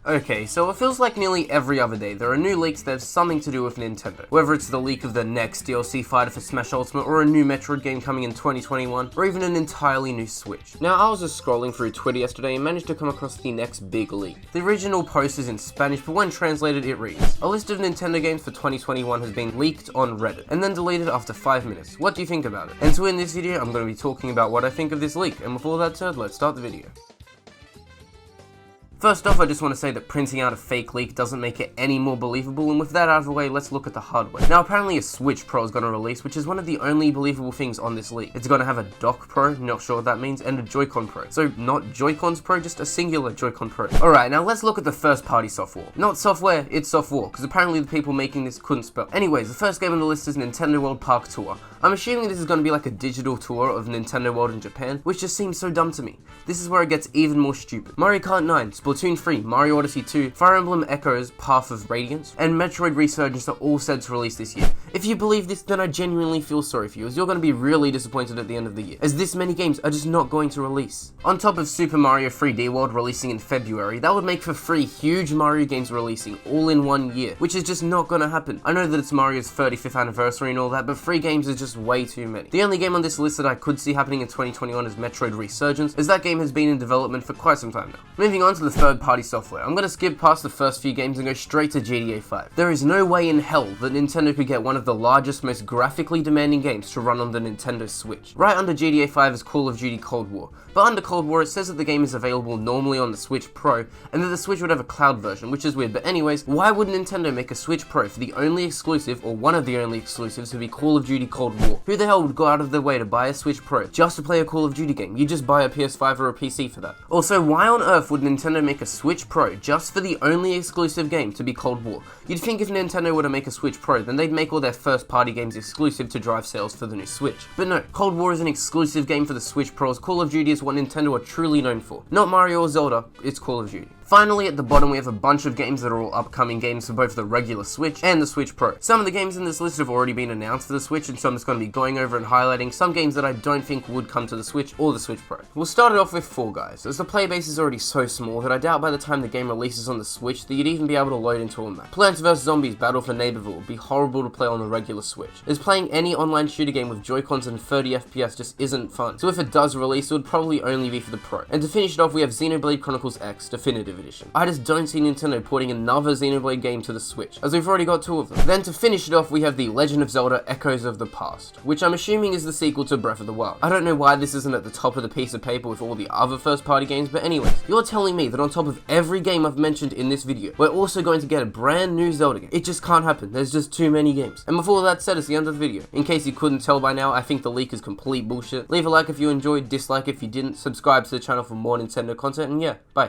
Okay, so it feels like nearly every other day there are new leaks that have something to do with Nintendo. Whether it's the leak of the next DLC fighter for Smash Ultimate, or a new Metroid game coming in 2021, or even an entirely new Switch. Now, I was just scrolling through Twitter yesterday and managed to come across the next big leak. The original post is in Spanish, but when translated it reads, "A list of Nintendo games for 2021 has been leaked on Reddit, and then deleted after 5 minutes. What do you think about it?" And so in this video, I'm going to be talking about what I think of this leak, and before that said, let's start the video. First off, I just want to say that printing out a fake leak doesn't make it any more believable, and with that out of the way, let's look at the hardware. Now, apparently a Switch Pro is going to release, which is one of the only believable things on this leak. It's going to have a Dock Pro, not sure what that means, and a Joy-Con Pro. So, not Joy-Cons Pro, just a singular Joy-Con Pro. Alright, now let's look at the first party software. Not software, it's software, because apparently the people making this couldn't spell. Anyways, the first game on the list is Nintendo World Park Tour. I'm assuming this is going to be like a digital tour of Nintendo World in Japan, which just seems so dumb to me. This is where it gets even more stupid. Mario Kart 9, Splatoon 3, Mario Odyssey 2, Fire Emblem Echoes, Path of Radiance, and Metroid Resurgence are all set to release this year. If you believe this, then I genuinely feel sorry for you, as you're going to be really disappointed at the end of the year, as this many games are just not going to release. On top of Super Mario 3D World releasing in February, that would make for 3 huge Mario games releasing all in 1 year, which is just not going to happen. I know that it's Mario's 35th anniversary and all that, but 3 games is just way too many. The only game on this list that I could see happening in 2021 is Metroid Resurgence, as that game has been in development for quite some time now. Moving on to the third party software, I'm going to skip past the first few games and go straight to GTA 5. There is no way in hell that Nintendo could get one of the largest, most graphically demanding games to run on the Nintendo Switch. Right under GTA 5 is Call of Duty Cold War, but under Cold War it says that the game is available normally on the Switch Pro, and that the Switch would have a cloud version, which is weird, but anyways, why would Nintendo make a Switch Pro for the only exclusive, or one of the only exclusives, to be Call of Duty Cold War? Who the hell would go out of their way to buy a Switch Pro just to play a Call of Duty game? You just buy a PS5 or a PC for that. Also, why on earth would Nintendo make a Switch Pro just for the only exclusive game to be Cold War? You'd think if Nintendo were to make a Switch Pro, then they'd make all their first party games exclusive to drive sales for the new Switch. But no, Cold War is an exclusive game for the Switch Pros. Call of Duty is what Nintendo are truly known for. Not Mario or Zelda, it's Call of Duty. Finally, at the bottom we have a bunch of games that are all upcoming games for both the regular Switch and the Switch Pro. Some of the games in this list have already been announced for the Switch, and so I'm just going to be going over and highlighting some games that I don't think would come to the Switch or the Switch Pro. We'll start it off with Fall Guys, as the playbase is already so small that I doubt by the time the game releases on the Switch that you'd even be able to load into a map. Plants vs Zombies Battle for Neighborville would be horrible to play on the regular Switch, as playing any online shooter game with Joy-Cons and 30 FPS just isn't fun, so if it does release, it would probably only be for the Pro. And to finish it off, we have Xenoblade Chronicles X Definitive Edition. I just don't see Nintendo porting another Xenoblade game to the Switch, as we've already got 2 of them. Then to finish it off, we have The Legend of Zelda Echoes of the Past, which I'm assuming is the sequel to Breath of the Wild. I don't know why this isn't at the top of the piece of paper with all the other first party games, but anyways, you're telling me that on top of every game I've mentioned in this video, we're also going to get a brand new Zelda game. It just can't happen, there's just too many games. And before that said, it's the end of the video. In case you couldn't tell by now, I think the leak is complete bullshit. Leave a like if you enjoyed, dislike if you didn't, subscribe to the channel for more Nintendo content, and yeah, bye.